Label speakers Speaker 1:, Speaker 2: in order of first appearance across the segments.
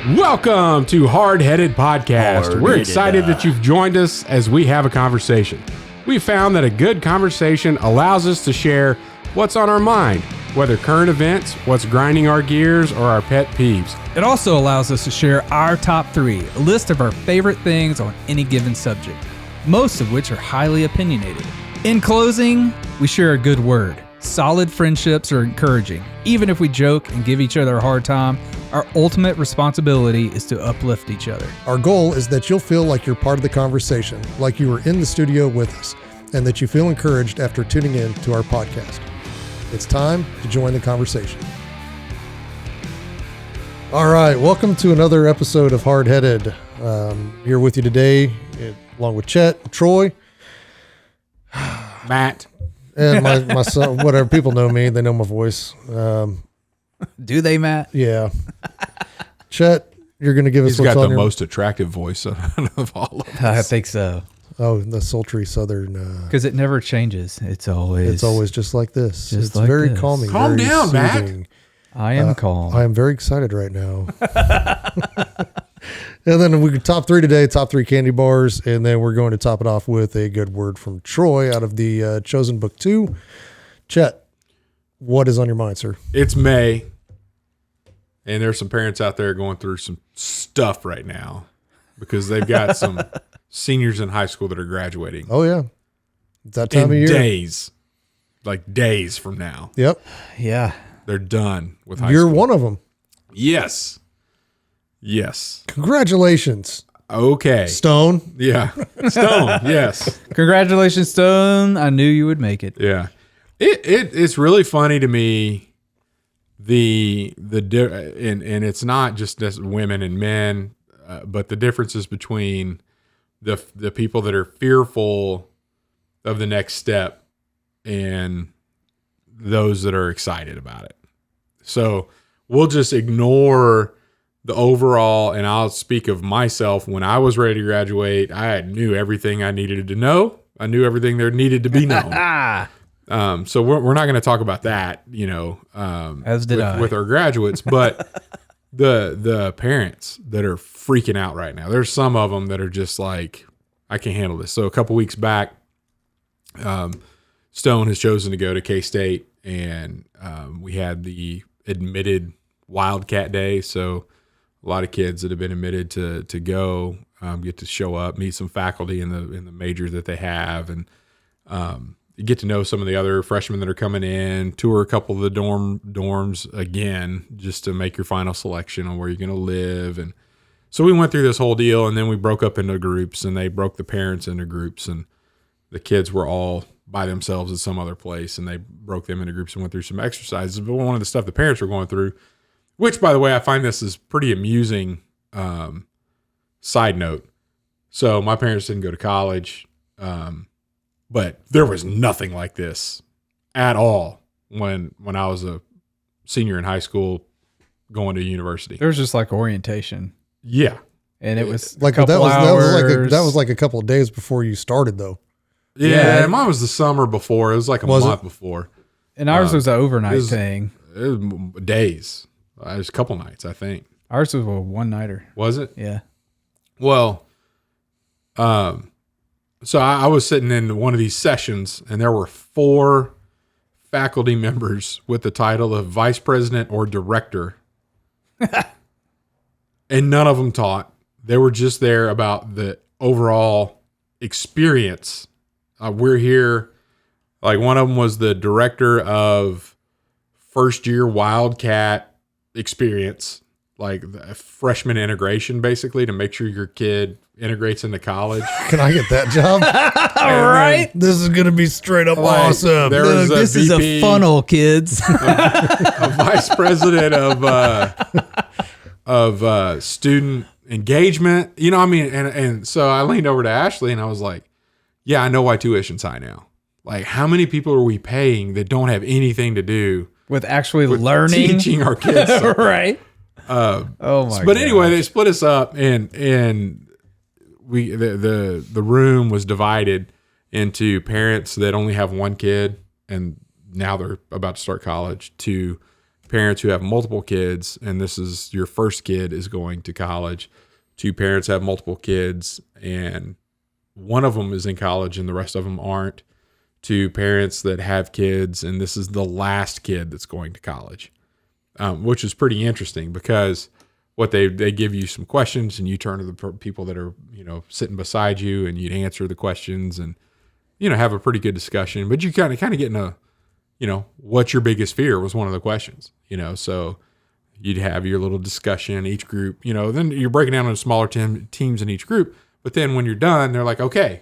Speaker 1: Welcome to Hardheaded Podcast. We're excited that you've joined us as we have a conversation. We found that a good conversation allows us to share what's on our mind, whether current events, what's grinding our gears, or our pet peeves.
Speaker 2: It also allows us to share our top 3, a list of our favorite things on any given subject, most of which are highly opinionated. In closing, we share a good word. Solid friendships are encouraging. Even if we joke and give each other a hard time, our ultimate responsibility is to uplift each other.
Speaker 3: Our goal is that you'll feel like you're part of the conversation, like you were in the studio with us, and that you feel encouraged after tuning in to our podcast. It's time to join the conversation. All right, welcome to another episode of Hardheaded. Here with you today, along with Chet, Troy,
Speaker 1: Matt.
Speaker 3: and my son, whatever. People know me. They know my voice.
Speaker 2: Do they, Matt?
Speaker 3: Yeah. Chet, you're going to give us
Speaker 1: He's
Speaker 3: what's
Speaker 1: got
Speaker 3: on
Speaker 1: the
Speaker 3: your...
Speaker 1: most attractive voice of all of us.
Speaker 2: I think so.
Speaker 3: Oh, the sultry southern...
Speaker 2: Because it never changes. It's always
Speaker 3: just like this.
Speaker 2: Just
Speaker 3: It's
Speaker 2: like
Speaker 3: very
Speaker 2: this.
Speaker 3: calming.
Speaker 1: Calm
Speaker 3: very
Speaker 1: down,
Speaker 3: soothing.
Speaker 1: Matt.
Speaker 2: I am calm.
Speaker 3: I am very excited right now. And then we top 3 today, top 3 candy bars. And then we're going to top it off with a good word from Troy out of the Chosen Book 2. Chet, what is on your mind, sir?
Speaker 1: It's May, and there's some parents out there going through some stuff right now because they've got some seniors in high school that are graduating.
Speaker 3: Oh, yeah. It's that time
Speaker 1: in
Speaker 3: of year.
Speaker 1: days from now.
Speaker 3: Yep.
Speaker 2: Yeah.
Speaker 1: They're done with high
Speaker 3: You're
Speaker 1: school.
Speaker 3: one of them.
Speaker 1: Yes.
Speaker 3: Congratulations.
Speaker 1: Okay.
Speaker 3: Stone.
Speaker 1: Yeah. Stone. Yes.
Speaker 2: Congratulations, Stone. I knew you would make it.
Speaker 1: Yeah. It's really funny to me. And it's not just as women and men, but the differences between the people that are fearful of the next step and those that are excited about it. So we'll just ignore the overall, and I'll speak of myself. When I was ready to graduate, I knew everything I needed to know. I knew everything there needed to be known. So we're not going to talk about that,
Speaker 2: As did I.
Speaker 1: with our graduates, but the parents that are freaking out right now. There's some of them that are just like, I can't handle this. So a couple weeks back, Stone has chosen to go to K-State, and we had the admitted Wildcat Day. So a lot of kids that have been admitted to go get to show up, meet some faculty in the major that they have, and you get to know some of the other freshmen that are coming in, tour a couple of the dorms again, just to make your final selection on where you're going to live. And so we went through this whole deal, and then we broke up into groups, and they broke the parents into groups, and the kids were all by themselves at some other place, and they broke them into groups and went through some exercises. But one of the stuff the parents were going through, which, by the way, I find this is pretty amusing. Side note. So my parents didn't go to college, but there was nothing like this at all when I was a senior in high school going to university.
Speaker 2: There was just like orientation.
Speaker 1: Yeah.
Speaker 2: And it was
Speaker 3: Like
Speaker 2: a couple hours.
Speaker 3: that was like a couple of days before you started, though.
Speaker 1: Yeah, mine was the summer before. It was like a month before.
Speaker 2: And ours was an overnight thing.
Speaker 1: It was days. It was a couple nights, I think.
Speaker 2: Ours was a one-nighter.
Speaker 1: Was it?
Speaker 2: Yeah.
Speaker 1: Well, so I was sitting in one of these sessions, and there were 4 faculty members with the title of vice president or director. And none of them taught. They were just there about the overall experience. We're here. Like, one of them was the director of first year Wildcat experience, like the freshman integration, basically, to make sure your kid integrates into college.
Speaker 3: Can I get that job?
Speaker 2: All right.
Speaker 3: This is going to be straight up awesome.
Speaker 1: There was
Speaker 2: This is a funnel, kids.
Speaker 1: a vice president of student engagement. You know what I mean? And so I leaned over to Ashley and I was like, yeah, I know why tuition's high now. Like, how many people are we paying that don't have anything to do
Speaker 2: with actually learning,
Speaker 1: teaching our kids something?
Speaker 2: Right.
Speaker 1: Oh
Speaker 2: my
Speaker 1: But
Speaker 2: gosh.
Speaker 1: anyway, they split us up, and we the room was divided into parents that only have one kid and now they're about to start college, to parents who have multiple kids, and this is your first kid is going to college, to parents have multiple kids and one of them is in college and the rest of them aren't, to parents that have kids and this is the last kid that's going to college, which is pretty interesting because what they give you some questions and you turn to the people that are, sitting beside you and you'd answer the questions and, have a pretty good discussion, but you kind of get in a, what's your biggest fear was one of the questions, so you'd have your little discussion, each group, then you're breaking down into smaller teams in each group. But then when you're done, they're like, okay,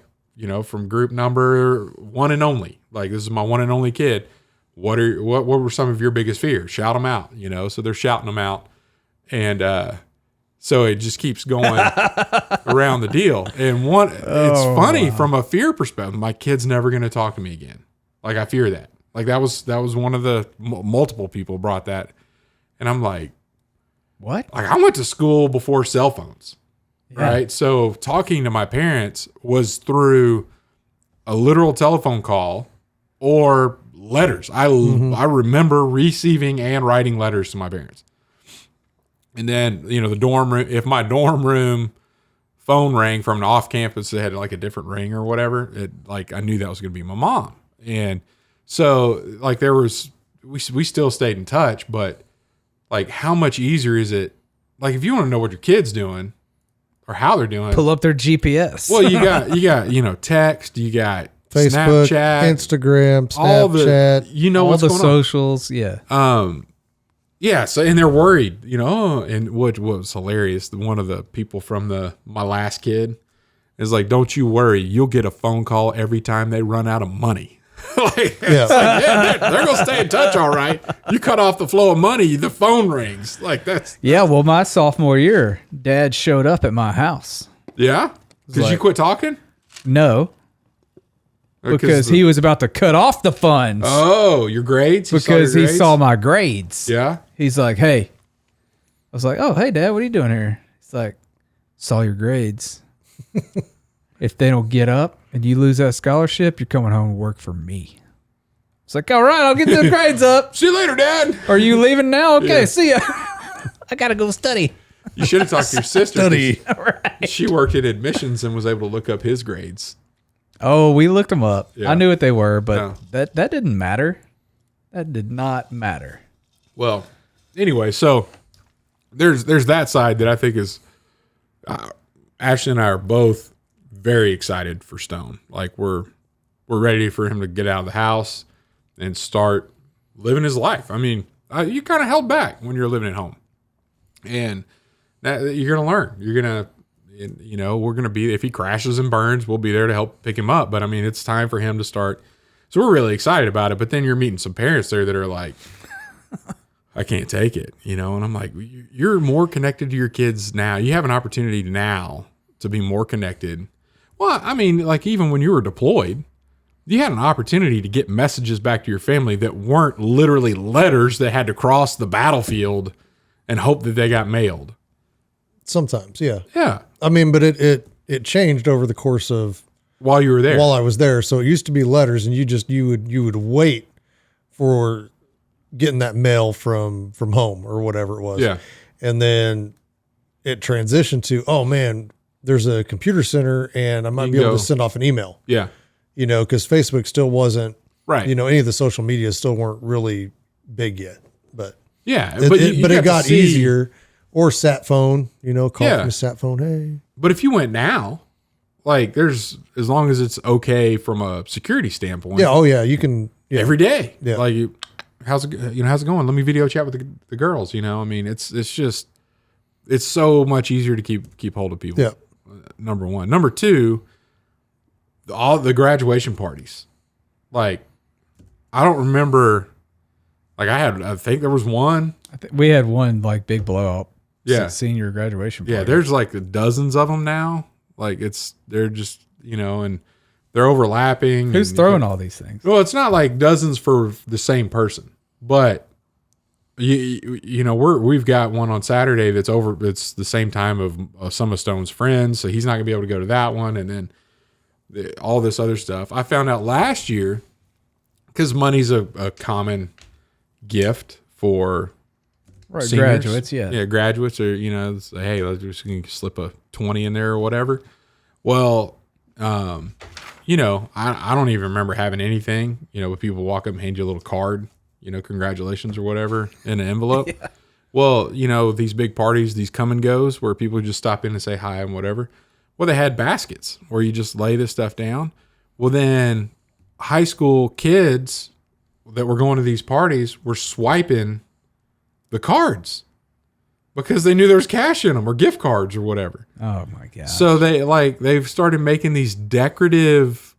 Speaker 1: from group number one and only, like this is my one and only kid. What were some of your biggest fears? Shout them out, so they're shouting them out. And, so it just keeps going around the deal. And it's funny from a fear perspective, my kid's never going to talk to me again. Like I fear that. Like that was one of the multiple people brought that. And I'm like,
Speaker 2: what?
Speaker 1: Like I went to school before cell phones,
Speaker 2: Yeah.
Speaker 1: right? So talking to my parents was through a literal telephone call or letters. I remember receiving and writing letters to my parents. And then, the dorm room, if my dorm room phone rang from an off campus that had like a different ring or whatever, I knew that was going to be my mom. And so like we still stayed in touch, but like how much easier is it? Like if you want to know what your kid's doing or how they're doing,
Speaker 2: Pull up their GPS.
Speaker 1: well, you got, text, you got
Speaker 3: Facebook,
Speaker 1: Snapchat,
Speaker 3: Instagram,
Speaker 1: all
Speaker 3: Snapchat.
Speaker 1: the,
Speaker 2: all
Speaker 1: what's
Speaker 2: the
Speaker 1: going
Speaker 2: socials. Yeah.
Speaker 1: on. Yeah. So, and they're worried, and what was hilarious. One of the people from my last kid is like, don't you worry. You'll get a phone call every time they run out of money. They're going to stay in touch. All right. You cut off the flow of money, the phone rings like that's.
Speaker 2: Yeah. Well, my sophomore year, Dad showed up at my house.
Speaker 1: Yeah. Because you quit talking?
Speaker 2: No. Because he was about to cut off the funds.
Speaker 1: Oh, your grades?
Speaker 2: Because he saw my grades.
Speaker 1: Yeah.
Speaker 2: He's like, hey. I was like, oh, hey, Dad, what are you doing here? He's like, saw your grades. If they don't get up and you lose that scholarship, you're coming home to work for me. It's like, all right, I'll get those grades up.
Speaker 1: See you later, Dad.
Speaker 2: Are you leaving now? Okay,
Speaker 1: Yeah.
Speaker 2: see ya. I got to go study.
Speaker 1: You should have talked to your sister.
Speaker 3: Study.
Speaker 2: Right.
Speaker 1: She worked in admissions and was able to look up his grades.
Speaker 2: Oh, we looked them up.
Speaker 1: Yeah.
Speaker 2: I knew what they were, but
Speaker 1: No.
Speaker 2: that didn't matter. That did not matter.
Speaker 1: Well, anyway, so there's that side that I think is Ashley and I are both very excited for Stone. Like we're ready for him to get out of the house and start living his life. I mean, you kind of held back when you're living at home, and that you're gonna learn. You're gonna. We're going to be, if he crashes and burns, we'll be there to help pick him up. But I mean, it's time for him to start. So we're really excited about it. But then you're meeting some parents there that are like, I can't take it, and I'm like, you're more connected to your kids now. You have an opportunity now to be more connected. Well, I mean, like even when you were deployed, you had an opportunity to get messages back to your family that weren't literally letters that had to cross the battlefield and hope that they got mailed.
Speaker 3: Sometimes, yeah.
Speaker 1: Yeah.
Speaker 3: I mean, but it changed over the course of
Speaker 1: While you were there.
Speaker 3: while I was there. So it used to be letters, and you would wait for getting that mail from home or whatever it was.
Speaker 1: Yeah.
Speaker 3: And then it transitioned to, oh man, there's a computer center, and I might be able to send off an email.
Speaker 1: Yeah.
Speaker 3: Because Facebook still wasn't
Speaker 1: Right.
Speaker 3: any of the social media still weren't really big yet. But
Speaker 1: Yeah.
Speaker 3: it got easier. Or sat phone, call
Speaker 1: Yeah.
Speaker 3: from a sat phone. Hey,
Speaker 1: But if you went now, like there's, as long as it's okay from a security standpoint.
Speaker 3: yeah, oh yeah, you can. Yeah,
Speaker 1: Every day.
Speaker 3: Yeah.
Speaker 1: Like, how's it going? Let me video chat with the girls. I mean, it's just, it's so much easier to keep hold of people.
Speaker 3: Yeah.
Speaker 1: Number one. Number two, all the graduation parties. Like, I don't remember. Like I think there was one.
Speaker 2: We had one like big blowout.
Speaker 1: Yeah.
Speaker 2: Senior graduation party.
Speaker 1: Yeah, there's like dozens of them now. Like they're just, and they're overlapping.
Speaker 2: Who's
Speaker 1: and,
Speaker 2: throwing all these things?
Speaker 1: Well, it's not like dozens for the same person, but we've got one on Saturday that's over. It's the same time of some of Stone's friends, so he's not gonna be able to go to that one, and then all this other stuff. I found out last year because money's a common gift for
Speaker 2: Right,
Speaker 1: seniors,
Speaker 2: graduates, yeah.
Speaker 1: graduates, or say, hey, let's just slip a 20 in there or whatever. Well, I don't even remember having anything. When people walk up and hand you a little card, congratulations or whatever in an envelope. Yeah. Well, these big parties, these come and goes where people just stop in and say hi and whatever. Well, they had baskets where you just lay this stuff down. Well, then high school kids that were going to these parties were swiping the cards because they knew there was cash in them or gift cards or whatever.
Speaker 2: Oh my God.
Speaker 1: So they've started making these decorative,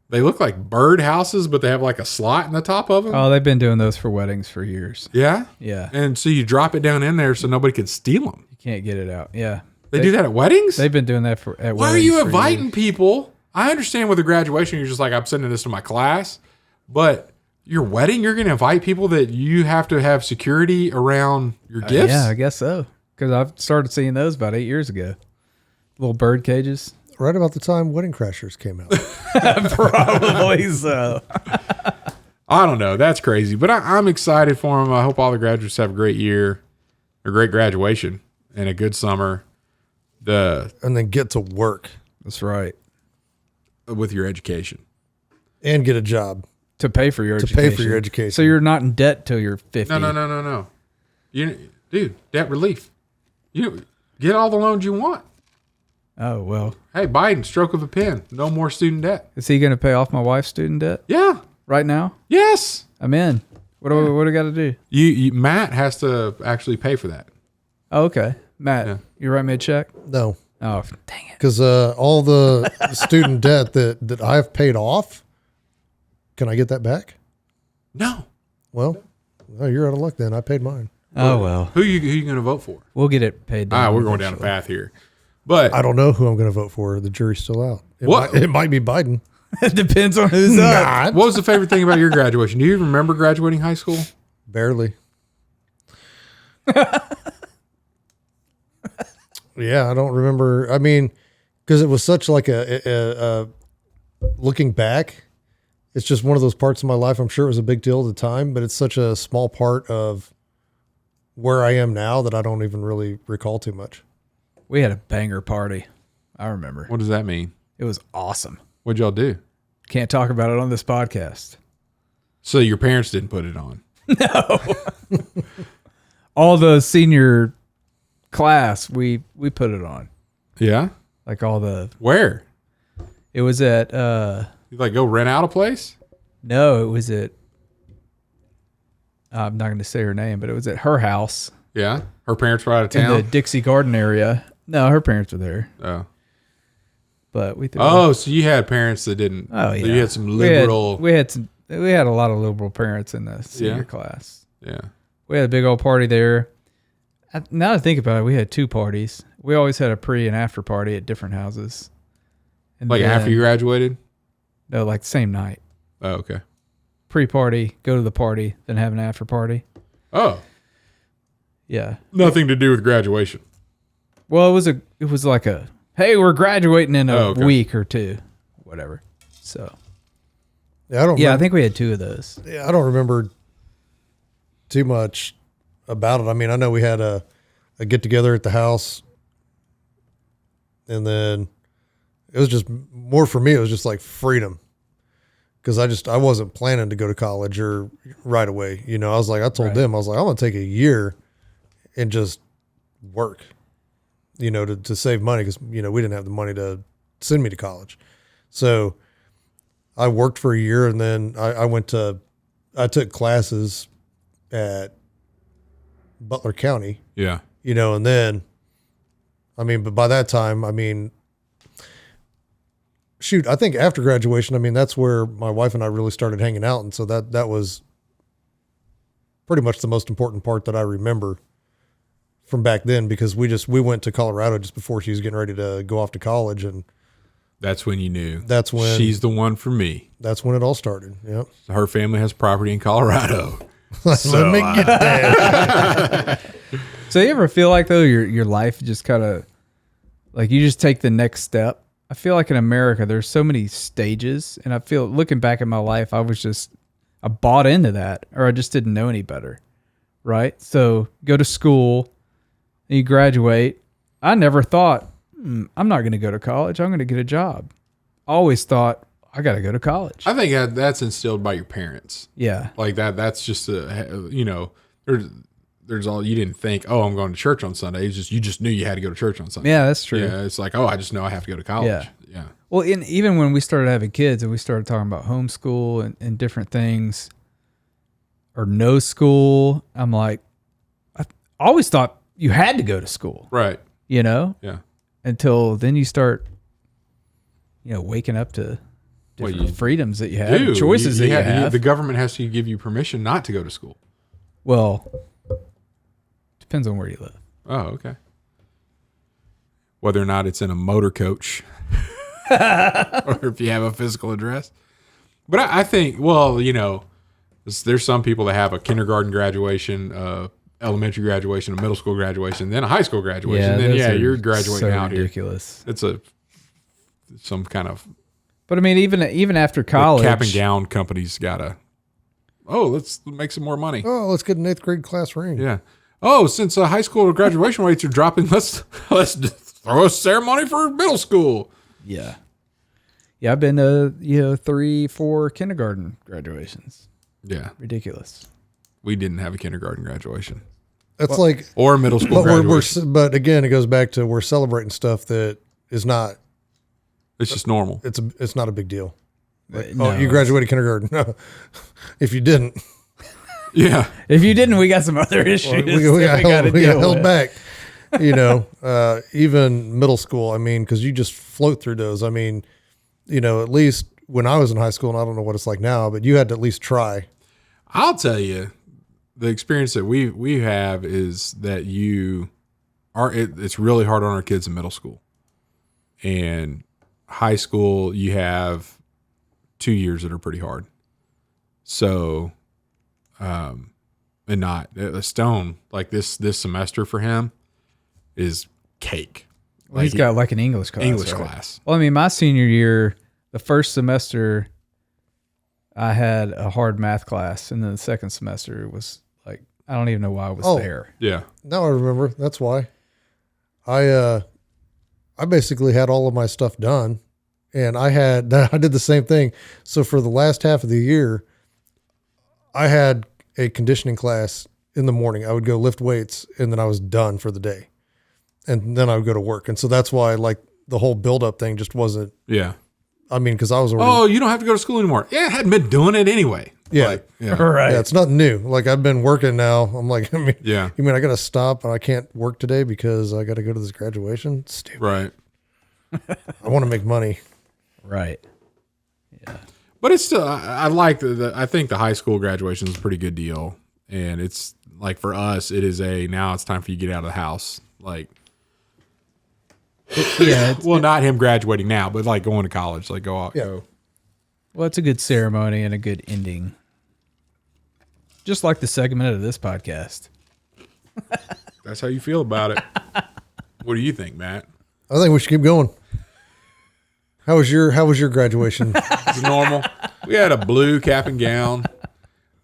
Speaker 1: they look like bird houses, but they have like a slot in the top of them.
Speaker 2: Oh, they've been doing those for weddings for years.
Speaker 1: Yeah?
Speaker 2: Yeah.
Speaker 1: And so you drop it down in there so nobody could steal them.
Speaker 2: You can't get it out. Yeah.
Speaker 1: They do that at weddings?
Speaker 2: They've been doing that at weddings.
Speaker 1: Why are you inviting people? I understand with a graduation, you're just like, I'm sending this to my class, but your wedding, you're going to invite people that you have to have security around your gifts?
Speaker 2: Yeah, I guess so. Because I've started seeing those about 8 years ago. Little bird cages.
Speaker 3: Right about the time Wedding Crashers came out.
Speaker 2: Probably so.
Speaker 1: I don't know. That's crazy. But I'm excited for them. I hope all the graduates have a great year, a great graduation, and a good summer.
Speaker 3: And then get to work.
Speaker 2: That's right.
Speaker 1: With your education.
Speaker 3: And get a job.
Speaker 2: To pay for your education.
Speaker 3: To pay for your education.
Speaker 2: So you're not in debt till you're 50.
Speaker 1: No. Dude, debt relief. You get all the loans you want.
Speaker 2: Oh, well.
Speaker 1: Hey, Biden, stroke of a pen. No more student debt.
Speaker 2: Is he going to pay off my wife's student debt?
Speaker 1: Yeah.
Speaker 2: Right now?
Speaker 1: Yes.
Speaker 2: I'm in. What do I got to do?
Speaker 1: Matt has to actually pay for that.
Speaker 2: Oh, okay. Matt, you write me a check?
Speaker 3: No.
Speaker 2: Oh, dang it.
Speaker 3: Because all the student debt that I've paid off, can I get that back?
Speaker 1: No.
Speaker 3: Well, you're out of luck then. I paid mine.
Speaker 2: Oh, well.
Speaker 1: Who you going to vote for?
Speaker 2: We'll get it paid down.
Speaker 1: All right, we're going down a path here. But
Speaker 3: I don't know who I'm going to vote for. The jury's still out. It might be Biden.
Speaker 2: It depends on who's up.
Speaker 1: What was the favorite thing about your graduation? Do you even remember graduating high school?
Speaker 3: Barely. Yeah, I don't remember. I mean, because it was such like a looking back, it's just one of those parts of my life. I'm sure it was a big deal at the time, but it's such a small part of where I am now that I don't even really recall too much.
Speaker 2: We had a banger party. I remember.
Speaker 1: What does that mean?
Speaker 2: It was awesome.
Speaker 1: What'd y'all do?
Speaker 2: Can't talk about it on this podcast.
Speaker 1: So your parents didn't put it on?
Speaker 2: No. All the senior class, we put it on.
Speaker 1: Yeah?
Speaker 2: Like all the...
Speaker 1: Where?
Speaker 2: It was at...
Speaker 1: You go rent out a place?
Speaker 2: No, it was at... I'm not going to say her name, but it was at her house.
Speaker 1: Yeah? Her parents were out of town?
Speaker 2: In the Dixie Garden area. No, her parents were there.
Speaker 1: Oh.
Speaker 2: But we...
Speaker 1: So you had parents that didn't...
Speaker 2: Oh, yeah.
Speaker 1: You had some liberal...
Speaker 2: We had a lot of liberal parents in the senior class.
Speaker 1: Yeah.
Speaker 2: We had a big old party there. Now that I think about it, we had two parties. We always had a pre and after party at different houses. And
Speaker 1: after you graduated?
Speaker 2: No, like the same night.
Speaker 1: Oh, okay.
Speaker 2: Pre-party, go to the party, then have an after party.
Speaker 1: Oh.
Speaker 2: Yeah.
Speaker 1: Nothing to do with graduation.
Speaker 2: Well, it was like a, hey, we're graduating in a week or two, whatever. So.
Speaker 3: Yeah,
Speaker 2: I think we had two of those.
Speaker 3: Yeah, I don't remember too much about it. I mean, I know we had a get together at the house, and then it was just more for me. It was just like freedom, because I wasn't planning to go to college or right away. I was like, I told them, I was like, I'm gonna take a year and just work, to save money, because we didn't have the money to send me to college. So I worked for a year, and then I took classes at Butler County.
Speaker 1: Yeah.
Speaker 3: And then, but by that time, shoot, I think after graduation, that's where my wife and I really started hanging out. And so that was pretty much the most important part that I remember from back then, because we went to Colorado just before she was getting ready to go off to college. And
Speaker 1: that's when you knew.
Speaker 3: That's when
Speaker 1: she's the one for me.
Speaker 3: That's when it all started. Yep.
Speaker 1: Her family has property in Colorado.
Speaker 3: Let me get there.
Speaker 2: So you ever feel like, though, your life just kind of, like, you just take the next step? I feel like in America, there's so many stages, and I feel, looking back at my life, I bought into that, or I just didn't know any better. right? So go to school, and you graduate. I never thought, I'm not going to go to college. I'm going to get a job. Always thought, I got to go to college.
Speaker 1: I think that's instilled by your parents.
Speaker 2: Yeah.
Speaker 1: Like that's just there's all, you didn't think, oh, I'm going to church on Sunday. It's just, you just knew you had to go to church on Sunday.
Speaker 2: Yeah, that's true.
Speaker 1: Yeah. It's like, oh, I just know I have to go to college. Yeah.
Speaker 2: Well, even when we started having kids and we started talking about homeschool and different things or no school, I'm like, I always thought you had to go to school.
Speaker 1: Right.
Speaker 2: Yeah. Until then you start, waking up to different freedoms that you have, and choices that you have.
Speaker 1: The government has to give you permission not to go to school.
Speaker 2: Well, depends on where you live.
Speaker 1: Oh, okay. Whether or not it's in a motor coach or if you have a physical address. But I think, there's some people that have a kindergarten graduation, elementary graduation, a middle school graduation, then a high school graduation. You're graduating out
Speaker 2: ridiculous.
Speaker 1: Here. It's some kind of.
Speaker 2: But I mean, even after college,
Speaker 1: cap and gown companies gotta. Oh, let's make some more money.
Speaker 3: Oh, let's get an 8th grade class ring.
Speaker 1: Yeah. Oh, since high school graduation rates are dropping, let's throw a ceremony for middle school.
Speaker 2: Yeah. Yeah, I've been to 3-4 kindergarten graduations.
Speaker 1: Yeah.
Speaker 2: Ridiculous.
Speaker 1: We didn't have a kindergarten graduation.
Speaker 3: That's
Speaker 1: or a middle school graduation.
Speaker 3: But again, it goes back to we're celebrating stuff that is not.
Speaker 1: It's just normal.
Speaker 3: It's not a big deal. Like,
Speaker 2: No.
Speaker 3: Oh, you graduated kindergarten. No. If you didn't.
Speaker 1: Yeah.
Speaker 2: If you didn't, we got some other issues.
Speaker 3: We got held
Speaker 2: with.
Speaker 3: back. Even middle school. I mean, because you just float through those. I mean, at least when I was in high school, and I don't know what it's like now, but you had to at least try.
Speaker 1: I'll tell you, the experience that we have is that it's really hard on our kids in middle school. And high school, you have 2 years that are pretty hard. So, and not a Stone, like this semester for him is cake.
Speaker 2: Well, he's got like an English class.
Speaker 1: Class.
Speaker 2: Well, I mean, my senior year, the first semester, I had a hard math class, and then the second semester was like, I don't even know why I was there.
Speaker 1: Yeah.
Speaker 3: Now I remember. That's why. I basically had all of my stuff done, and I did the same thing. So for the last half of the year, I had a conditioning class in the morning. I would go lift weights, and then I was done for the day. And then I would go to work. And so that's why the whole build-up thing just wasn't.
Speaker 1: Yeah.
Speaker 3: I mean, because I was already.
Speaker 1: Oh, you don't have to go to school anymore. Yeah, I hadn't been doing it anyway.
Speaker 3: Yeah.
Speaker 2: Right.
Speaker 3: Yeah, it's not new. Like, I've been working now. I'm like,
Speaker 1: yeah.
Speaker 3: You mean I got to stop and I can't work today because I got to go to this graduation? Stupid.
Speaker 1: Right.
Speaker 3: I want to make money.
Speaker 2: Right. Yeah.
Speaker 1: But it's still, I like I think the high school graduation is a pretty good deal. And it's like, for us, it is now it's time for you to get out of the house. Like,
Speaker 2: yeah.
Speaker 1: Well, not him graduating now, but like going to college, like go out.
Speaker 3: Yeah.
Speaker 1: Go.
Speaker 2: Well, it's a good ceremony and a good ending. Just like the segment of this podcast.
Speaker 1: That's how you feel about it. What do you think, Matt?
Speaker 3: I think we should keep going. How was your graduation?
Speaker 1: It's normal. We had a blue cap and gown.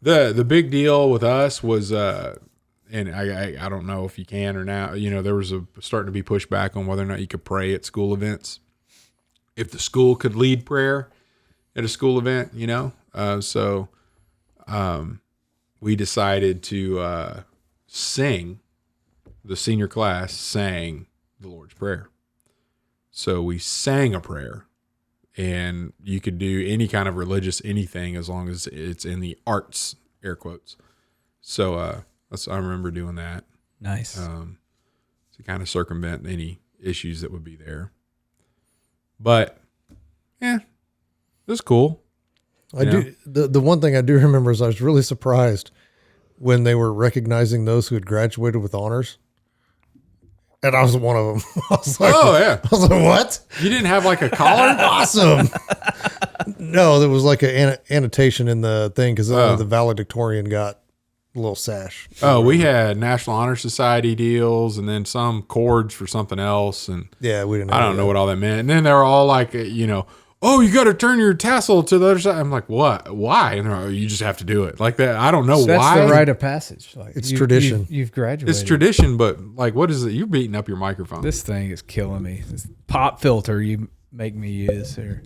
Speaker 1: The big deal with us was, and I don't know if you can or not, there was starting to be pushback on whether or not you could pray at school events. If the school could lead prayer at a school event, so we decided to sing. The senior class sang the Lord's Prayer. So we sang a prayer, and you could do any kind of religious anything as long as it's in the arts, air quotes. So I remember doing that.
Speaker 2: Nice.
Speaker 1: To kind of circumvent any issues that would be there. But yeah, it was cool.
Speaker 3: Do the one thing I do remember is I was really surprised when they were recognizing those who had graduated with honors. And I was one of them. I was like,
Speaker 1: oh yeah.
Speaker 3: I was like, what?
Speaker 1: You didn't have like a collar?
Speaker 3: Awesome. No, there was like an annotation in the thing because the valedictorian got a little sash.
Speaker 1: Oh, we had National Honor Society deals and then some cords for something else. And
Speaker 3: yeah, we didn't.
Speaker 1: I don't know what all that meant. And then they were all like, oh, you got to turn your tassel to the other side. I'm like, what? Why? And they're like, you just have to do it like that. I don't know
Speaker 2: That's
Speaker 1: why.
Speaker 2: the rite of passage. Like
Speaker 3: It's tradition.
Speaker 2: You've graduated.
Speaker 1: It's tradition, but like, what is it? You're beating up your microphone.
Speaker 2: This thing is killing me. This pop filter you make me use here.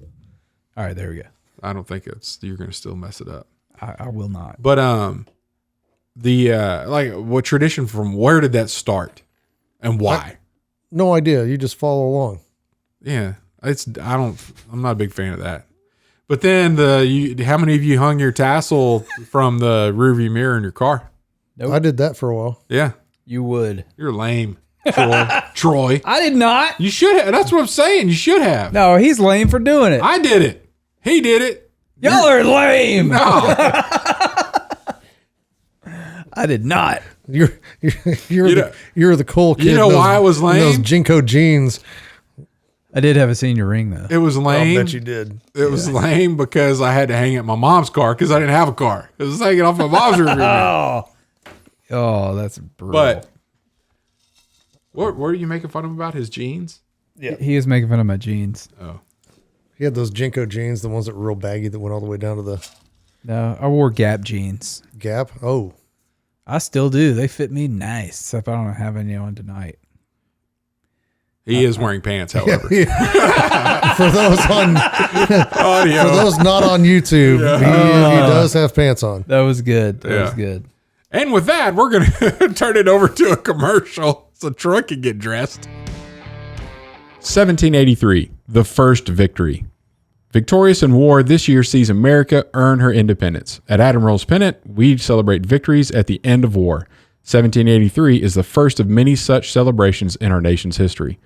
Speaker 2: All right, there we go.
Speaker 1: I don't think you're going to still mess it up.
Speaker 2: I will not.
Speaker 1: But what tradition from where did that start and why?
Speaker 3: No idea. You just follow along.
Speaker 1: Yeah, I'm not a big fan of that. But then how many of you hung your tassel from the rearview mirror in your car?
Speaker 2: Nope.
Speaker 3: I did that for a while.
Speaker 1: Yeah,
Speaker 2: You would.
Speaker 1: you're lame, Troy.
Speaker 2: I did not.
Speaker 1: You should have. That's what I'm saying. You should have.
Speaker 2: No, he's lame for doing it.
Speaker 1: I did it. He did it.
Speaker 2: Y'all are lame.
Speaker 1: No.
Speaker 2: I did not.
Speaker 3: You're the cool kid.
Speaker 1: You know why I was lame?
Speaker 3: Those Jinko jeans.
Speaker 2: I did have a senior ring though.
Speaker 1: It was lame.
Speaker 3: I bet you did.
Speaker 1: It was lame because I had to hang it in my mom's car because I didn't have a car. It was hanging off my mom's rear mirror.
Speaker 2: Oh, that's brutal.
Speaker 1: But what are you making fun of him about? His jeans?
Speaker 3: Yeah.
Speaker 2: He is making fun of my jeans.
Speaker 1: Oh.
Speaker 3: He had those Jinko jeans, the ones that were real baggy that went all the way down to the
Speaker 2: No, I wore Gap jeans.
Speaker 3: gap. Oh,
Speaker 2: I still do. They fit me nice, except I don't have any on tonight.
Speaker 1: He is wearing pants, however.
Speaker 3: for those on
Speaker 1: Audio.
Speaker 3: for those not on YouTube, he does have pants on.
Speaker 2: That was good. That
Speaker 1: Yeah.
Speaker 2: was good.
Speaker 1: And with that, we're going to turn it over to a commercial so Troy can get dressed. 1783, the first victory. Victorious in war, this year sees America earn her independence. At Admiral's Pennant, we celebrate victories at the end of war. 1783 is the first of many such celebrations in our nation's history.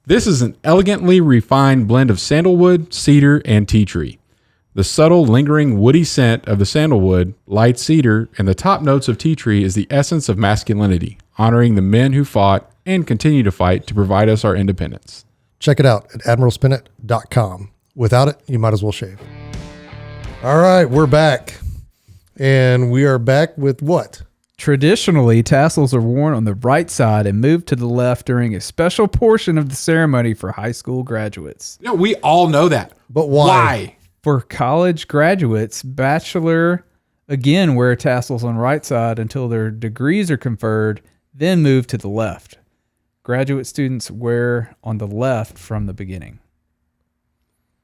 Speaker 1: This is an elegantly refined blend of sandalwood, cedar, and tea tree. The subtle, lingering, woody scent of the sandalwood, light cedar, and the top notes of tea tree is the essence of masculinity, honoring the men who fought and continue to fight to provide us our independence.
Speaker 3: Check it out at admiralspennant.com. Without it, you might as well shave. All right, we're back. And we are back with what?
Speaker 2: Traditionally, tassels are worn on the right side and moved to the left during a special portion of the ceremony for high school graduates.
Speaker 1: You know, we all know that.
Speaker 3: But why?
Speaker 2: For college graduates, bachelor again wear tassels on right side until their degrees are conferred, then move to the left. Graduate students wear on the left from the beginning.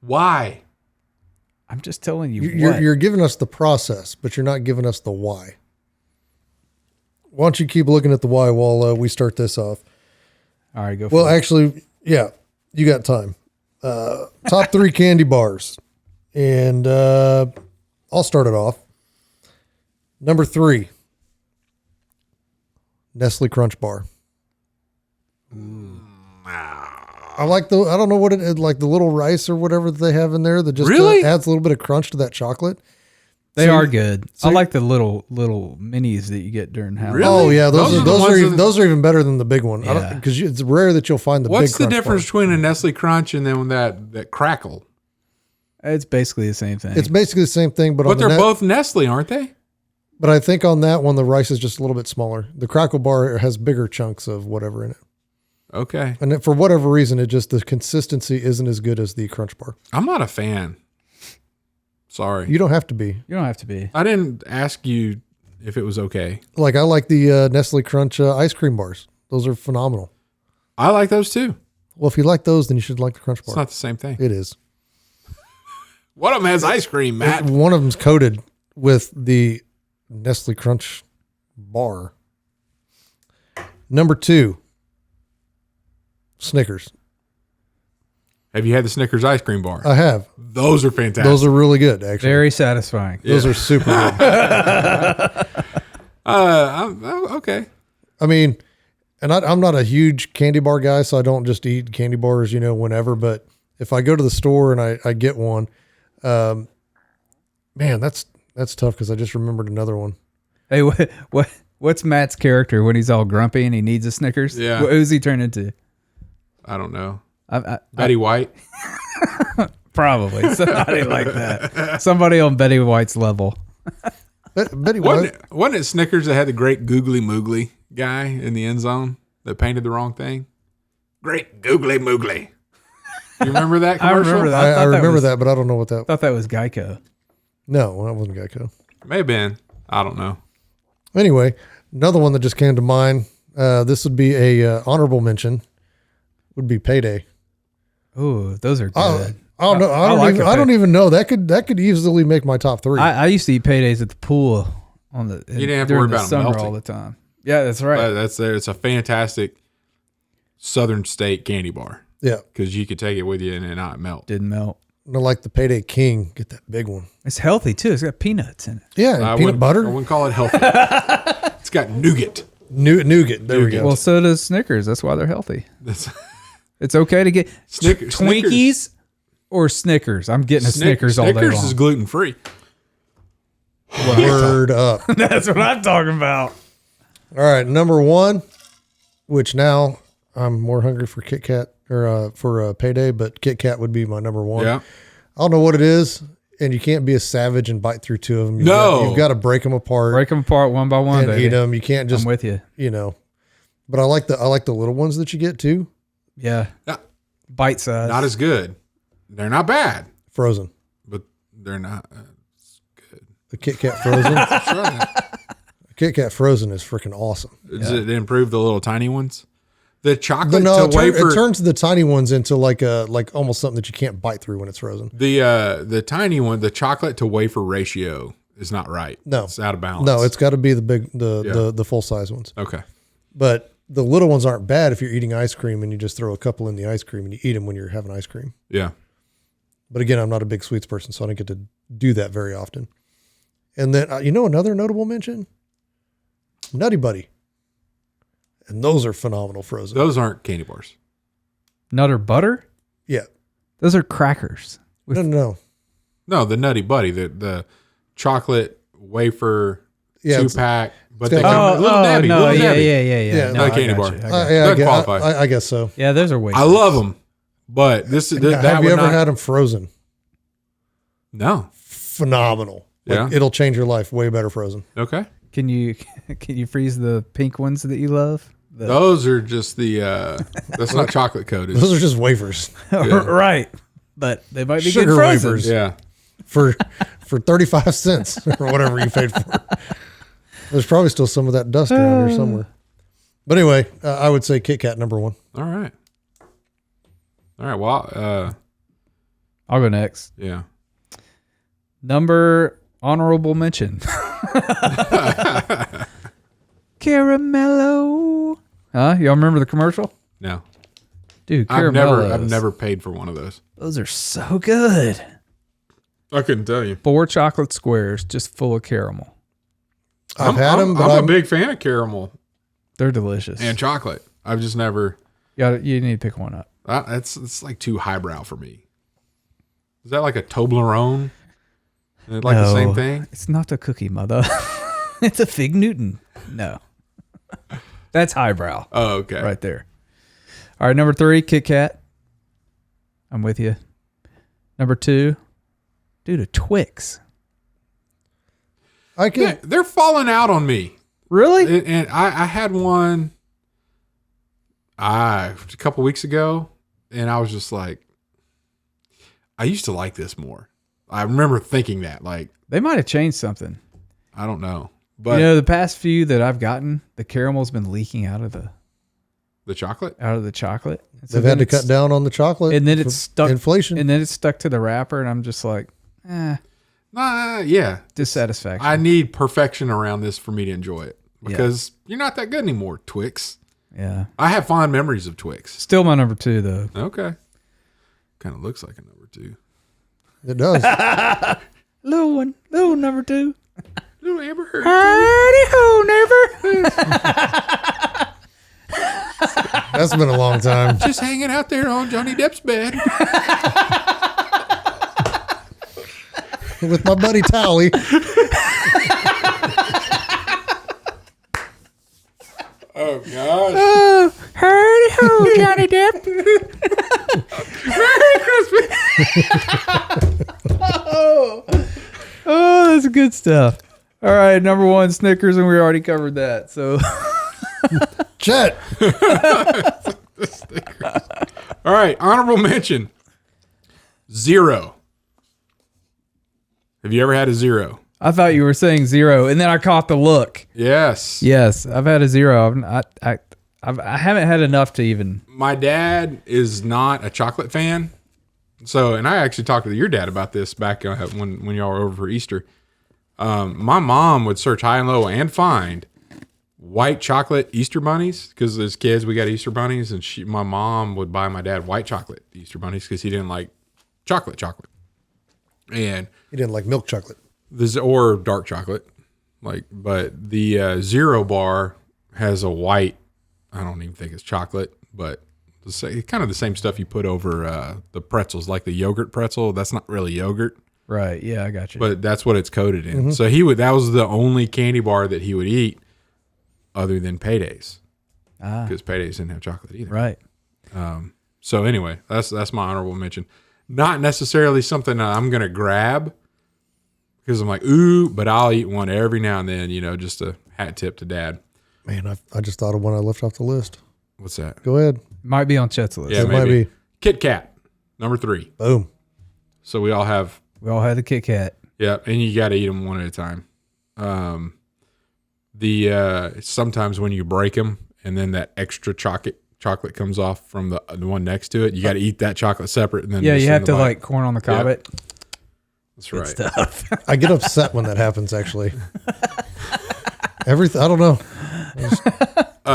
Speaker 1: Why?
Speaker 2: I'm just telling you
Speaker 3: You're giving us the process, but you're not giving us the why. Why don't you keep looking at the why while we start this off?
Speaker 2: All right, go for
Speaker 3: Well,
Speaker 2: it.
Speaker 3: actually, yeah, you got time. Top 3 candy bars. And I'll start it off. Number 3, Nestle Crunch Bar. I like I don't know what it is, like the little rice or whatever that they have in there that just
Speaker 1: Really?
Speaker 3: adds a little bit of crunch to that chocolate.
Speaker 2: They
Speaker 3: So-
Speaker 2: are good.
Speaker 3: so-
Speaker 2: I like the little minis that you get during Halloween.
Speaker 1: Really?
Speaker 3: Oh yeah,
Speaker 1: Those are the
Speaker 3: those
Speaker 1: ones
Speaker 3: are
Speaker 1: that-
Speaker 3: those are even better than the big one.
Speaker 2: Yeah.
Speaker 3: Because it's rare that you'll find the
Speaker 1: What's
Speaker 3: big.
Speaker 1: the
Speaker 3: Crunch
Speaker 1: difference
Speaker 3: bar.
Speaker 1: between a Nestle Crunch and then that crackle?
Speaker 2: It's basically the same thing.
Speaker 3: It's basically the same thing, but
Speaker 1: But
Speaker 3: on the
Speaker 1: they're both Nestle, aren't they?
Speaker 3: But I think on that one the rice is just a little bit smaller. The crackle bar has bigger chunks of whatever in it,
Speaker 1: Okay.
Speaker 3: and for whatever reason, the consistency isn't as good as the Crunch Bar.
Speaker 1: I'm not a fan. Sorry.
Speaker 3: You don't have to be.
Speaker 2: You don't have to be.
Speaker 1: I didn't ask you if it was okay.
Speaker 3: Like I like the Nestle Crunch ice cream bars. Those are phenomenal.
Speaker 1: I like those too.
Speaker 3: Well, if you like those, then you should like the Crunch
Speaker 1: It's
Speaker 3: Bar.
Speaker 1: not the same thing.
Speaker 3: It is.
Speaker 1: One of them has ice cream, Matt.
Speaker 3: One of them's coated with the Nestle Crunch Bar. Number 2, Snickers.
Speaker 1: Have you had the Snickers ice cream bar?
Speaker 3: I have.
Speaker 1: Those are fantastic.
Speaker 3: Those are really good, actually.
Speaker 2: Very satisfying.
Speaker 3: Those are super good.
Speaker 1: Okay.
Speaker 3: I mean, and I'm not a huge candy bar guy, so I don't just eat candy bars, whenever. But if I go to the store and I get one, man, that's tough because I just remembered another one.
Speaker 2: Hey, what's Matt's character when he's all grumpy and he needs a Snickers?
Speaker 1: Yeah.
Speaker 2: Who's he turn into?
Speaker 1: I don't know.
Speaker 2: I,
Speaker 1: Betty White.
Speaker 2: probably somebody like that. Somebody on Betty White's level.
Speaker 3: Betty White.
Speaker 1: Wasn't it Snickers that had the great googly moogly guy in the end zone that painted the wrong thing? Great googly moogly. You remember that
Speaker 2: I
Speaker 1: commercial?
Speaker 2: remember that.
Speaker 3: I remember that, but I don't know what that.
Speaker 2: I thought that was Geico.
Speaker 3: No, that wasn't Geico.
Speaker 1: May have been. I don't know.
Speaker 3: Anyway, another one that just came to mind. This would be a honorable mention. Would be Payday.
Speaker 2: Oh, those are good.
Speaker 3: I don't know. I don't even know. That could easily make my top 3.
Speaker 2: I used to eat paydays at the pool you
Speaker 1: didn't have to worry about them
Speaker 2: summer
Speaker 1: melting
Speaker 2: all the time. Yeah, that's right.
Speaker 1: That's there. It's a fantastic Southern State candy bar
Speaker 3: Yeah,
Speaker 1: because you could take it with you and it not melt.
Speaker 2: Didn't melt.
Speaker 3: I like the Payday King. Get that big one.
Speaker 2: It's healthy too. It's got peanuts in it.
Speaker 3: Yeah, and peanut
Speaker 1: I
Speaker 3: butter.
Speaker 1: wouldn't call it healthy. It's got nougat.
Speaker 3: Nougat. There we
Speaker 1: Nougat.
Speaker 3: go.
Speaker 2: Well, so does Snickers. That's why they're healthy.
Speaker 1: That's,
Speaker 2: It's okay to get
Speaker 1: Snickers.
Speaker 2: Twinkies or Snickers. I'm getting a Snickers all day long.
Speaker 1: Snickers is gluten free.
Speaker 3: Word up.
Speaker 2: That's what I'm talking about.
Speaker 3: All right, number 1, which now I'm more hungry for Kit Kat or for Payday, but Kit Kat would be my number 1.
Speaker 1: Yeah.
Speaker 3: I don't know what it is, and you can't be a savage and bite through 2 of them. You've got to break them apart.
Speaker 2: Break them apart one by one,
Speaker 3: and
Speaker 2: baby.
Speaker 3: eat them. You can't just
Speaker 2: I'm with you.
Speaker 3: But I like the little ones that you get too.
Speaker 2: Yeah.
Speaker 1: Yeah.
Speaker 2: Bite size.
Speaker 1: Not as good. They're not bad,
Speaker 3: Frozen.
Speaker 1: but they're not.
Speaker 3: The Kit Kat Frozen. Kit Kat Frozen is freaking awesome.
Speaker 1: Does it improve the little tiny ones? The chocolate to wafer.
Speaker 3: It turns the tiny ones into like almost something that you can't bite through when it's frozen.
Speaker 1: The tiny one, the chocolate to wafer ratio is not right.
Speaker 3: No,
Speaker 1: it's out of balance.
Speaker 3: No, it's got to be the full size ones.
Speaker 1: Okay.
Speaker 3: But the little ones aren't bad if you're eating ice cream and you just throw a couple in the ice cream and you eat them when you're having ice cream.
Speaker 1: Yeah.
Speaker 3: But again, I'm not a big sweets person, so I don't get to do that very often. And then, another notable mention? Nutty Buddy. And those are phenomenal frozen.
Speaker 1: Those aren't candy bars.
Speaker 2: Nutter butter?
Speaker 3: Yeah.
Speaker 2: Those are crackers.
Speaker 3: No.
Speaker 1: No, the Nutty Buddy, the chocolate wafer
Speaker 3: Yeah,
Speaker 1: 2-pack. But
Speaker 3: got-
Speaker 1: they come Little Debbie.
Speaker 2: No,
Speaker 1: Little Debbie.
Speaker 2: yeah.
Speaker 3: not
Speaker 1: a candy
Speaker 2: I got
Speaker 1: bar.
Speaker 2: you, I got you.
Speaker 1: Doesn't qualify.
Speaker 3: I guess so.
Speaker 2: Yeah, those are way.
Speaker 1: I love them, but this is that
Speaker 3: Have you
Speaker 1: would
Speaker 3: ever
Speaker 1: not,
Speaker 3: had them frozen?
Speaker 1: No.
Speaker 3: Phenomenal.
Speaker 1: Yeah.
Speaker 3: It'll change your life. Way better frozen.
Speaker 1: Okay.
Speaker 2: Can you freeze the pink ones that you love?
Speaker 1: Those are just the that's not chocolate coated.
Speaker 3: Those are just wafers
Speaker 2: Right, but they might be
Speaker 3: Sugar
Speaker 2: good frozen.
Speaker 3: wafers.
Speaker 1: Yeah.
Speaker 3: for 35 cents or whatever you paid for. There's probably still some of that dust around here somewhere. But anyway, I would say Kit Kat number 1.
Speaker 1: All right. Well,
Speaker 2: I'll go next.
Speaker 1: yeah.
Speaker 2: Number honorable mention. Caramello. Huh? Y'all remember the commercial?
Speaker 1: No.
Speaker 2: Dude,
Speaker 1: I've
Speaker 2: caramellos.
Speaker 1: never paid for one of those.
Speaker 2: Those are so good.
Speaker 1: I couldn't tell you.
Speaker 2: 4 chocolate squares just full of caramel.
Speaker 3: I've had them, but
Speaker 1: I'm a big fan of caramel
Speaker 2: They're delicious.
Speaker 1: and chocolate. I've just never.
Speaker 2: You need to pick one up.
Speaker 1: It's like too highbrow for me. Is that like a Toblerone? Is it like the same thing?
Speaker 2: It's not a cookie, mother. It's a Fig Newton. No. That's highbrow.
Speaker 1: Oh, okay.
Speaker 2: Right there. All right, number 3, Kit Kat. I'm with you. Number 2, dude, a Twix.
Speaker 1: They're falling out on me.
Speaker 2: Really?
Speaker 1: And I had one a couple weeks ago, and I was just like, I used to like this more. I remember thinking that, like,
Speaker 2: They might have changed something.
Speaker 1: I don't know. But
Speaker 2: The past few that I've gotten, the caramel's been leaking out of the
Speaker 1: chocolate?
Speaker 2: chocolate. And so
Speaker 3: they've
Speaker 2: then
Speaker 3: had to cut down on the chocolate.
Speaker 2: And then
Speaker 3: for
Speaker 2: it's stuck.
Speaker 3: inflation.
Speaker 2: And then it's stuck to the wrapper, and I'm just like,
Speaker 1: Yeah.
Speaker 2: dissatisfaction.
Speaker 1: I need perfection around this for me to enjoy it because you're not that good anymore, Twix.
Speaker 2: Yeah.
Speaker 1: I have fond memories of Twix.
Speaker 2: Still my number 2, though.
Speaker 1: Okay. Kind of looks like a number 2.
Speaker 3: It does.
Speaker 2: Little one. Little number 2.
Speaker 1: Little Amber Heard.
Speaker 2: Howdy ho, neighbor.
Speaker 3: That's been a long time.
Speaker 1: Just hanging out there on Johnny Depp's bed.
Speaker 3: With my buddy Tally.
Speaker 1: Oh, gosh.
Speaker 2: Howdy ho, Johnny Depp.
Speaker 1: Merry Christmas.
Speaker 2: Oh, that's good stuff. All right, number 1, Snickers, and we already covered that. So,
Speaker 3: Chet.
Speaker 1: All right. Honorable mention. Zero. Have you ever had a zero?
Speaker 2: I thought you were saying zero, and then I caught the look.
Speaker 1: Yes.
Speaker 2: Yes, I've had a zero. I haven't had enough to even.
Speaker 1: My dad is not a chocolate fan. So, and I actually talked to your dad about this back when y'all were over for Easter. My mom would search high and low and find white chocolate Easter bunnies, because as kids we got Easter bunnies, and my mom would buy my dad white chocolate Easter bunnies because he didn't like chocolate. And
Speaker 3: He didn't like milk chocolate.
Speaker 1: or dark chocolate, but the Zero bar has a white. I don't even think it's chocolate, but kind of the same stuff you put over the pretzels, like the yogurt pretzel. That's not really yogurt,
Speaker 2: Right. Yeah, I got you.
Speaker 1: but that's what it's coated in. So that was the only candy bar that he would eat, other than Paydays, because Paydays didn't have chocolate either.
Speaker 2: Right.
Speaker 1: So anyway, that's my honorable mention. Not necessarily something I'm gonna grab, because I'm like, ooh, but I'll eat one every now and then, just a hat tip to Dad.
Speaker 3: Man, I just thought of one I left off the list.
Speaker 1: What's that?
Speaker 3: Go ahead.
Speaker 2: Might be on Chet's list.
Speaker 1: Yeah,
Speaker 3: It might
Speaker 1: maybe.
Speaker 3: be.
Speaker 1: Kit Kat, number 3.
Speaker 3: Boom.
Speaker 1: So we all have,
Speaker 2: We all had the Kit Kat.
Speaker 1: yeah, and you got to eat them one at a time. Sometimes when you break them and then that extra chocolate comes off from the one next to it, you got to eat that chocolate separate. And then
Speaker 2: Yeah,
Speaker 1: just
Speaker 2: you
Speaker 1: in
Speaker 2: have
Speaker 1: the
Speaker 2: to
Speaker 1: bite.
Speaker 2: like corn on the cob
Speaker 1: Yeah.
Speaker 2: it.
Speaker 1: That's right.
Speaker 2: Stuff.
Speaker 3: I get upset when that happens, actually. I don't know.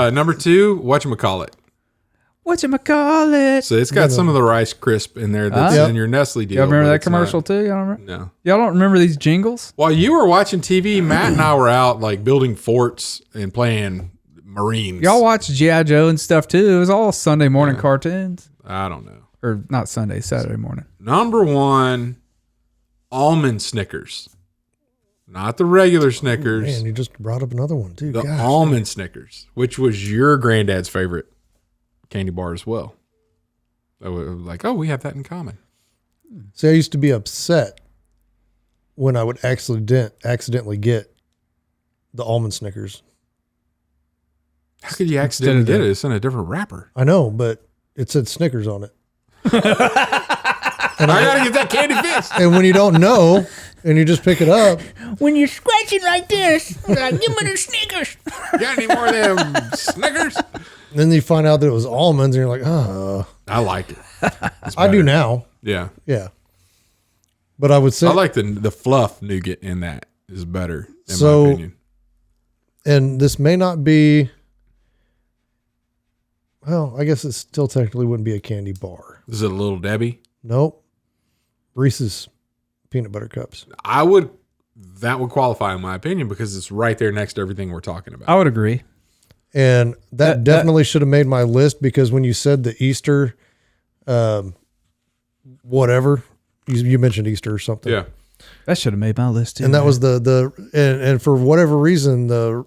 Speaker 1: Number 2, whatchamacallit.
Speaker 2: Whatchamacallit?
Speaker 1: So it's got some of the Rice Crisp in there that's
Speaker 3: Yep.
Speaker 1: in your Nestle deal.
Speaker 2: Y'all remember
Speaker 1: but
Speaker 2: that
Speaker 1: it's
Speaker 2: commercial
Speaker 1: not.
Speaker 2: too? Y'all remember?
Speaker 1: No.
Speaker 2: Y'all don't remember these jingles?
Speaker 1: While you were watching TV, Matt and I were out like building forts and playing Marines.
Speaker 2: Y'all watched G.I. Joe and stuff too. It was all Sunday morning cartoons.
Speaker 1: I don't know.
Speaker 2: Or not Sunday, Saturday morning.
Speaker 1: Number 1, almond Snickers. Not the regular Snickers.
Speaker 3: Man, you just brought up another one, too.
Speaker 1: The
Speaker 3: Gosh.
Speaker 1: almond Snickers, which was your granddad's favorite candy bar as well. I was like, oh, we have that in common.
Speaker 3: See, I used to be upset when I would accidentally get the almond Snickers.
Speaker 1: How could you accidentally get it? It's in a different wrapper.
Speaker 3: I know, but it said Snickers on it.
Speaker 1: I gotta get that candy fist.
Speaker 3: And when you don't know and you just pick it up,
Speaker 4: When you're scratching like this, you're like, give me the Snickers.
Speaker 1: Got any more of them Snickers?
Speaker 3: then you find out that it was almonds and you're like, oh,
Speaker 1: I like it.
Speaker 3: I do now.
Speaker 1: Yeah.
Speaker 3: Yeah. But I would say,
Speaker 1: I like the fluff nougat in that is better, in
Speaker 3: So-
Speaker 1: my opinion.
Speaker 3: and this may not be, well, I guess it still technically wouldn't be a candy bar.
Speaker 1: Is it a Little Debbie?
Speaker 3: Nope. Reese's peanut butter cups.
Speaker 1: That would qualify in my opinion because it's right there next to everything we're talking about.
Speaker 2: I would agree.
Speaker 3: And that definitely should have made my list, because when you said the Easter, whatever, you mentioned Easter or something.
Speaker 1: Yeah.
Speaker 2: That should have made my list too.
Speaker 3: And that
Speaker 2: man.
Speaker 3: was and for whatever reason, the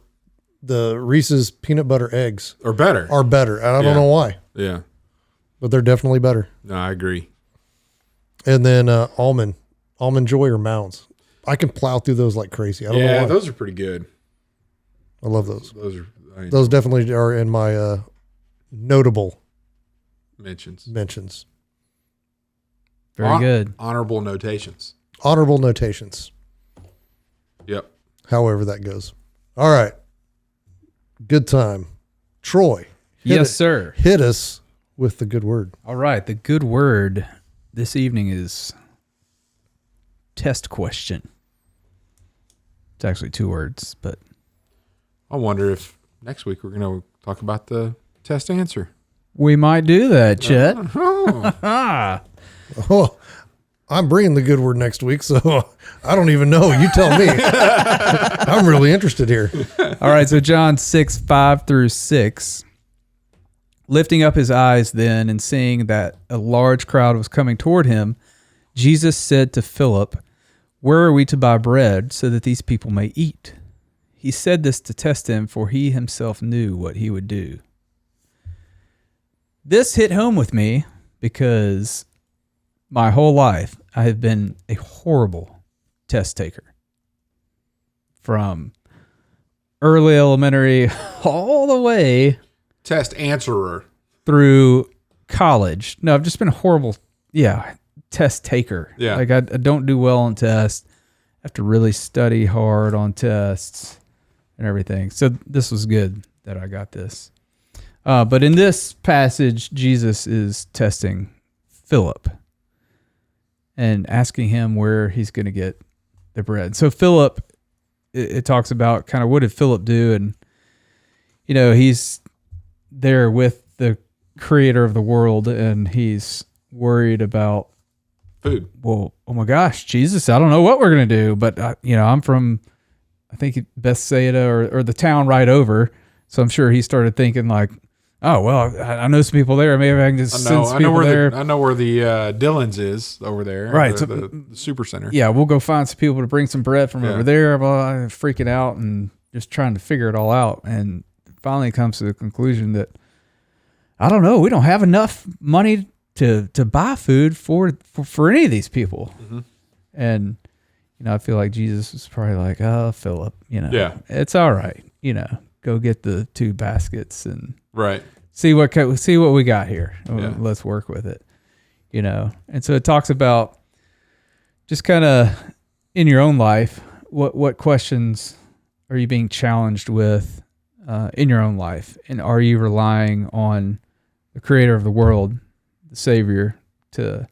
Speaker 3: Reese's peanut butter eggs
Speaker 1: Or better.
Speaker 3: are better. And I
Speaker 1: Yeah.
Speaker 3: don't know why,
Speaker 1: Yeah.
Speaker 3: but they're definitely better.
Speaker 1: No, I agree.
Speaker 3: And then almond Joy or Mounds. I can plow through those like crazy. I don't know
Speaker 1: Yeah,
Speaker 3: why.
Speaker 1: those are pretty good.
Speaker 3: I love those.
Speaker 1: Those are
Speaker 3: Definitely are in my notable
Speaker 1: mentions.
Speaker 3: mentions.
Speaker 2: very good.
Speaker 1: Honorable notations.
Speaker 3: Honorable notations.
Speaker 1: Yep.
Speaker 3: However that goes. All right. Good time. Troy.
Speaker 2: Yes, sir.
Speaker 3: Hit us with the good word.
Speaker 2: All right. The good word this evening is test question. It's actually 2 words, but
Speaker 1: I wonder if next week we're going to talk about the test answer.
Speaker 2: we might do that, Chet.
Speaker 1: Oh,
Speaker 3: Oh, I'm bringing the good word next week, so I don't even know. You tell me. I'm really interested here.
Speaker 2: All right. So John 6:5-6. Lifting up his eyes then and seeing that a large crowd was coming toward him, Jesus said to Philip, "Where are we to buy bread so that these people may eat?" He said this to test him, for he himself knew what he would do. This hit home with me because my whole life I have been a horrible test taker. From early elementary all the way
Speaker 1: test answerer.
Speaker 2: through college. No, I've just been horrible. Yeah, test taker.
Speaker 1: Yeah.
Speaker 2: Like I don't do well on tests. I have to really study hard on tests and everything. So this was good that I got this. But in this passage, Jesus is testing Philip and asking him where he's going to get the bread. So Philip, it talks about kind of what did Philip do? And, you know, he's there with the creator of the world and he's worried about
Speaker 1: food.
Speaker 2: Well, oh my gosh, Jesus, I don't know what we're going to do, but you know, I'm from, I think Bethsaida or the town right over. So I'm sure he started thinking like, oh, well, I know some people there. Maybe I can just send some people there.
Speaker 1: I know where the Dillon's is over there.
Speaker 2: Right.
Speaker 1: The super center.
Speaker 2: Yeah. We'll go find some people to bring some bread from over there. Blah, freaking out and just trying to figure it all out. And finally comes to the conclusion that, I don't know, we don't have enough money to buy food for any of these people. Mm-hmm. And, you know, I feel like Jesus was probably like, oh, Philip, you know, it's all right. You know, go get the 2 baskets and see what we got here. Yeah. Let's work with it, you know? And so it talks about just kind of in your own life, what questions are you being challenged with in your own life? And are you relying on the creator of the world, the Savior, to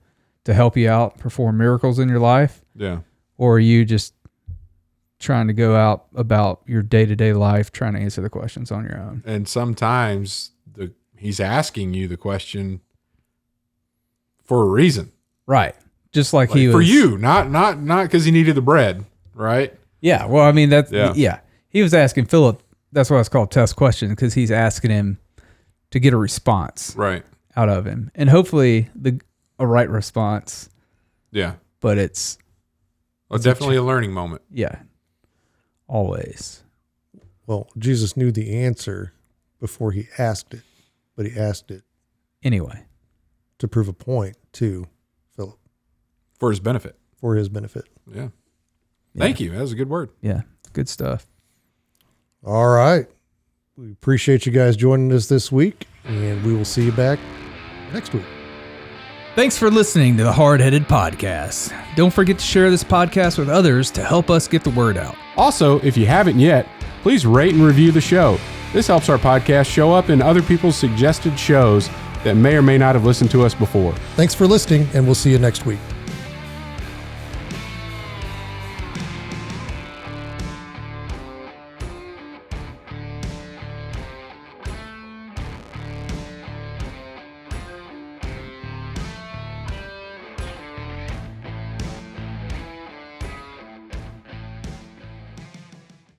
Speaker 2: help you out, perform miracles in your life?
Speaker 1: Yeah.
Speaker 2: Or are you just trying to go out about your day-to-day life, trying to answer the questions on your own?
Speaker 1: And sometimes he's asking you the question for a reason.
Speaker 2: Right. Just like he was.
Speaker 1: For you, not because he needed the bread, right?
Speaker 2: Yeah. Well, I mean, he was asking Philip, that's why it's called test question, because he's asking him to get a response out of him. And hopefully a right response.
Speaker 1: Yeah.
Speaker 2: But it's
Speaker 1: definitely a learning moment.
Speaker 2: Yeah. Always.
Speaker 3: Well, Jesus knew the answer before he asked it, but he asked it
Speaker 2: anyway
Speaker 3: to prove a point to Philip.
Speaker 1: For his benefit.
Speaker 3: Yeah.
Speaker 1: Thank you. That was a good word.
Speaker 2: Yeah. Good stuff.
Speaker 3: All right. We appreciate you guys joining us this week, and we will see you back next week.
Speaker 2: Thanks for listening to the Hardheaded Podcast. Don't forget to share this podcast with others to help us get the word out.
Speaker 1: Also, if you haven't yet, please rate and review the show. This helps our podcast show up in other people's suggested shows that may or may not have listened to us before.
Speaker 3: Thanks for listening, and we'll see you next week.